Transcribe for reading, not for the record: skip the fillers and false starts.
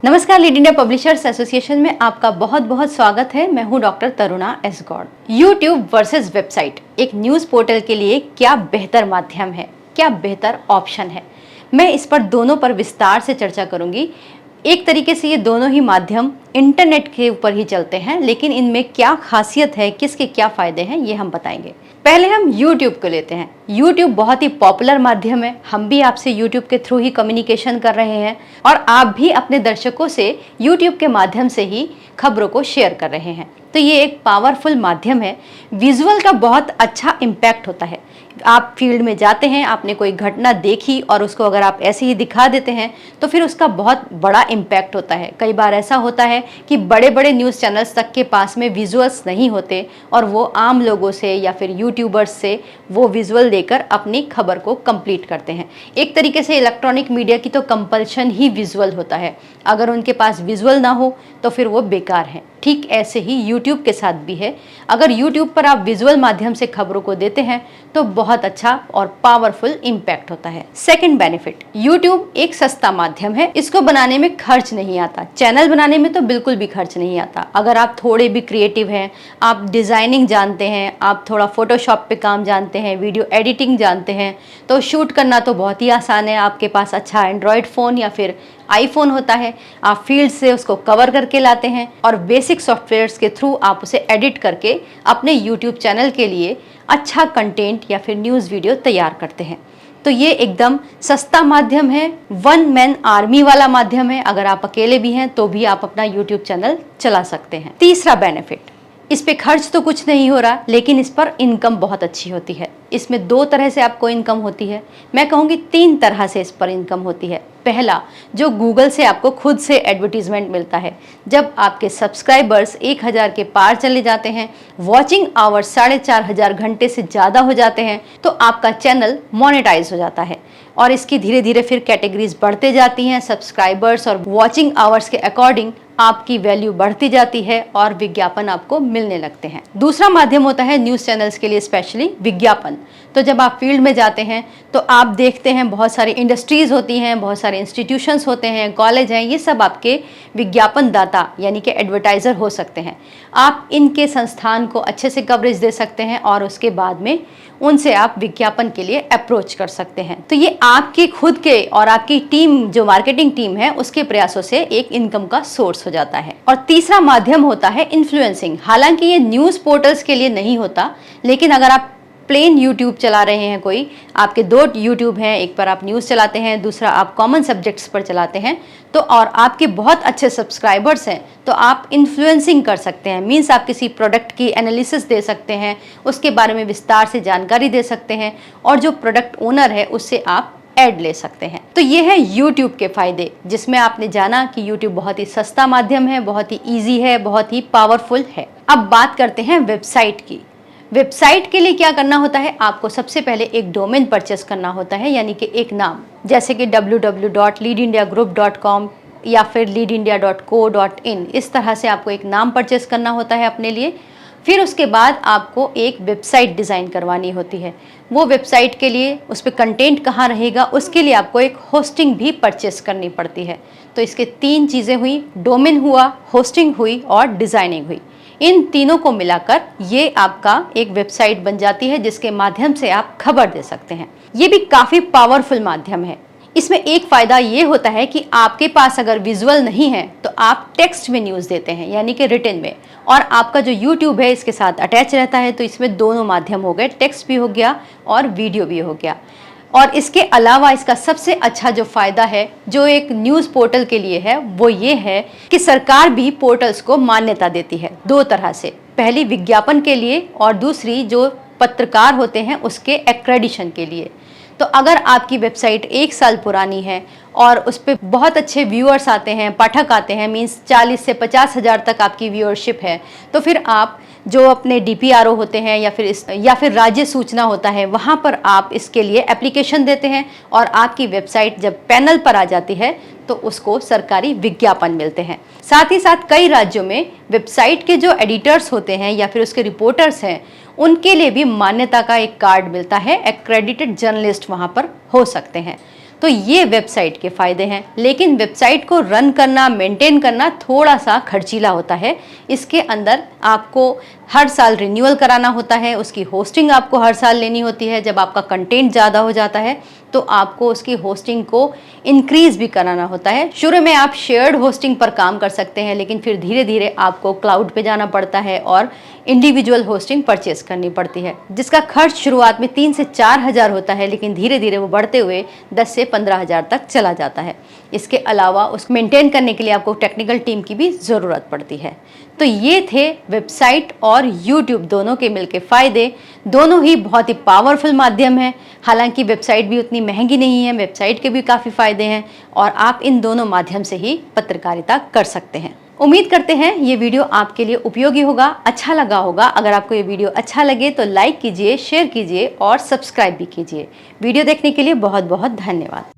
नमस्कार, lead India publishers association में आपका बहुत बहुत स्वागत है। मैं हूं doctor Taruna S Gaur. YouTube versus website एक न्यूज़ पोर्टल के लिए क्या बेहतर माध्यम है, क्या बेहतर ऑप्शन है, मैं इस पर दोनों पर विस्तार से चर्चा करूंगी। एक तरीके से ये दोनों ही माध्यम इंटरनेट के ऊपर ही चलते हैं, लेकिन इनमें क्या खासियत है, किसके क्या फायदे हैं, ये हम बताएंगे। पहले हम YouTube को लेते हैं। YouTube बहुत ही पॉपुलर माध्यम है। हम भी आपसे YouTube के थ्रू ही कम्युनिकेशन कर रहे हैं और आप भी अपने दर्शकों से YouTube के माध्यम से ही खबरों को शेयर कर रहे हैं। तो ये एक पावरफुल माध्यम है। विजुअल का बहुत अच्छा इम्पैक्ट होता है। आप फील्ड में जाते हैं, आपने कोई घटना देखी और उसको अगर आप ऐसे ही दिखा देते हैं तो फिर उसका बहुत बड़ा इम्पैक्ट होता है। कई बार ऐसा होता है कि बड़े बड़े न्यूज़ चैनल्स तक के पास में विजुअल्स नहीं होते और वो आम लोगों से या फिर यूट्यूबर्स से वो विजुअल देकर अपनी खबर को कंप्लीट करते हैं। एक तरीके से इलेक्ट्रॉनिक मीडिया की तो कंपल्शन ही विजुअल होता है। अगर उनके पास विजुअल ना हो तो फिर वो बेकार है। ठीक ऐसे ही YouTube के साथ भी है। अगर YouTube पर आप विजुअल माध्यम से खबरों को देते हैं तो बहुत अच्छा और पावरफुल इम्पैक्ट होता है। सेकंड बेनिफिट, YouTube एक सस्ता माध्यम है। इसको बनाने में खर्च नहीं आता। चैनल बनाने में तो बिल्कुल भी खर्च नहीं आता। अगर आप थोड़े भी क्रिएटिव हैं, आप डिजाइनिंग जानते हैं, आप थोड़ा फोटोशॉप पे काम जानते हैं, वीडियो एडिटिंग जानते हैं, तो शूट करना तो बहुत ही आसान है। आपके पास अच्छा एंड्रॉयड फ़ोन या फिर आईफोन होता है, आप फील्ड से उसको कवर करके लाते हैं और बेसिक सॉफ्टवेयर्स के थ्रू आप उसे एडिट करके अपने यूट्यूब चैनल के लिए अच्छा कंटेंट या फिर न्यूज़ वीडियो तैयार करते हैं। तो ये एकदम सस्ता माध्यम है, वन मैन आर्मी वाला माध्यम है। अगर आप अकेले भी हैं तो भी आप अपना यूट्यूब चैनल चला सकते हैं। तीसरा बेनिफिट, इस पे खर्च तो कुछ नहीं हो रहा, लेकिन इस पर इनकम बहुत अच्छी होती है। इसमें दो तरह से आपको इनकम होती है। मैं कहूँगी तीन तरह से इस पर इनकम होती है। पहला, जो गूगल से आपको खुद से एडवर्टीजमेंट मिलता है। जब आपके सब्सक्राइबर्स 1000 के पार चले जाते हैं, वॉचिंग आवर्स 4500 घंटे से ज़्यादा हो जाते हैं, तो आपका चैनल मोनेटाइज हो जाता है और इसकी धीरे धीरे फिर कैटेगरीज बढ़ते जाती हैं। सब्सक्राइबर्स और वॉचिंग आवर्स के अकॉर्डिंग आपकी वैल्यू बढ़ती जाती है और विज्ञापन आपको मिलने लगते हैं। दूसरा माध्यम होता है न्यूज़ चैनल्स के लिए स्पेशली विज्ञापन। तो जब आप फील्ड में जाते हैं तो आप देखते हैं बहुत सारी इंडस्ट्रीज़ होती हैं, बहुत सारे इंस्टीट्यूशंस होते हैं, कॉलेज हैं, ये सब आपके विज्ञापन दाता यानी कि एडवर्टाइज़र हो सकते हैं। आप इनके संस्थान को अच्छे से कवरेज दे सकते हैं और उसके बाद में उनसे आप विज्ञापन के लिए अप्रोच कर सकते हैं। तो ये आपके खुद के और आपकी टीम, जो मार्केटिंग टीम है, उसके प्रयासों से एक इनकम का सोर्स हो जाता है। और तीसरा माध्यम होता है इन्फ्लुएंसिंग। हालांकि ये न्यूज़ पोर्टल्स के लिए नहीं होता, लेकिन अगर आप प्लेन यूट्यूब चला रहे हैं, कोई आपके दो यूट्यूब हैं, एक पर आप न्यूज़ चलाते हैं, दूसरा आप कॉमन सब्जेक्ट्स पर चलाते हैं, तो और आपके बहुत अच्छे सब्सक्राइबर्स हैं, तो आप इन्फ्लुएंसिंग कर सकते हैं। मीन्स आप किसी प्रोडक्ट की एनालिसिस दे सकते हैं, उसके बारे में विस्तार से जानकारी दे सकते हैं और जो प्रोडक्ट ओनर है उससे आप ऐड ले सकते हैं। तो ये है YouTube के फायदे, जिसमें आपने जाना कि YouTube बहुत ही सस्ता माध्यम है, बहुत ही ईजी है, बहुत ही पावरफुल है। अब बात करते हैं वेबसाइट की। वेबसाइट के लिए क्या करना होता है, आपको सबसे पहले एक डोमेन परचेस करना होता है, यानी कि एक नाम, जैसे कि www.leadindiagroup.com या फिर leadindia.co.in। इस तरह से आपको एक नाम परचेस करना होता है अपने लिए। फिर उसके बाद आपको एक वेबसाइट डिज़ाइन करवानी होती है। वो वेबसाइट के लिए उस पर कंटेंट कहाँ रहेगा, उसके लिए आपको एक होस्टिंग भी परचेस करनी पड़ती है। तो इसके तीन चीज़ें हुई, डोमेन हुआ, होस्टिंग हुई और डिज़ाइनिंग हुई। इन तीनों को मिलाकर ये आपका एक वेबसाइट बन जाती है, जिसके माध्यम से आप खबर दे सकते हैं। ये भी काफ़ी पावरफुल माध्यम है। इसमें एक फ़ायदा ये होता है कि आपके पास अगर विजुअल नहीं है तो आप टेक्स्ट में न्यूज़ देते हैं, यानी कि रिटन में, और आपका जो यूट्यूब है इसके साथ अटैच रहता है। तो इसमें दोनों माध्यम हो गए, टेक्स्ट भी हो गया और वीडियो भी हो गया। और इसके अलावा इसका सबसे अच्छा जो फ़ायदा है जो एक न्यूज़ पोर्टल के लिए है, वो ये है कि सरकार भी पोर्टल्स को मान्यता देती है दो तरह से। पहली विज्ञापन के लिए और दूसरी जो पत्रकार होते हैं उसके एक्रेडिशन के लिए। तो अगर आपकी वेबसाइट 1 साल पुरानी है और उस पर बहुत अच्छे व्यूअर्स आते हैं, पाठक आते हैं, मीन्स 40 से 50 हज़ार तक आपकी व्यूअरशिप है, तो फिर आप जो अपने DPRO होते हैं या फिर राज्य सूचना होता है, वहाँ पर आप इसके लिए एप्लीकेशन देते हैं और आपकी वेबसाइट जब पैनल पर आ जाती है तो उसको सरकारी विज्ञापन मिलते हैं। साथ ही साथ कई राज्यों में वेबसाइट के जो एडिटर्स होते हैं या फिर उसके रिपोर्टर्स हैं, उनके लिए भी मान्यता का एक कार्ड मिलता है, एक्रेडिटेड जर्नलिस्ट वहाँ पर हो सकते हैं। तो ये वेबसाइट के फायदे हैं। लेकिन वेबसाइट को रन करना, मेंटेन करना थोड़ा सा खर्चीला होता है। इसके अंदर आपको हर साल रिन्यूअल कराना होता है, उसकी होस्टिंग आपको हर साल लेनी होती है। जब आपका कंटेंट ज़्यादा हो जाता है तो आपको उसकी होस्टिंग को इंक्रीज भी कराना होता है। शुरू में आप शेयर्ड होस्टिंग पर काम कर सकते हैं, लेकिन फिर धीरे धीरे आपको क्लाउड पे जाना पड़ता है और इंडिविजुअल होस्टिंग परचेस करनी पड़ती है, जिसका खर्च शुरुआत में 3 से 4 हज़ार होता है, लेकिन धीरे धीरे वो बढ़ते हुए 10 से 15 हज़ार तक चला जाता है। इसके अलावा उसको मेंटेन करने के लिए आपको टेक्निकल टीम की भी ज़रूरत पड़ती है। तो ये थे वेबसाइट और यूट्यूब दोनों के मिलके फ़ायदे। दोनों ही बहुत ही पावरफुल माध्यम हैं। हालांकि वेबसाइट भी उतनी महंगी नहीं है, वेबसाइट के भी काफ़ी फ़ायदे हैं और आप इन दोनों माध्यम से ही पत्रकारिता कर सकते हैं। उम्मीद करते हैं ये वीडियो आपके लिए उपयोगी होगा, अच्छा लगा होगा। अगर आपको ये वीडियो अच्छा लगे तो लाइक कीजिए, शेयर कीजिए और सब्सक्राइब भी कीजिए। वीडियो देखने के लिए बहुत बहुत धन्यवाद।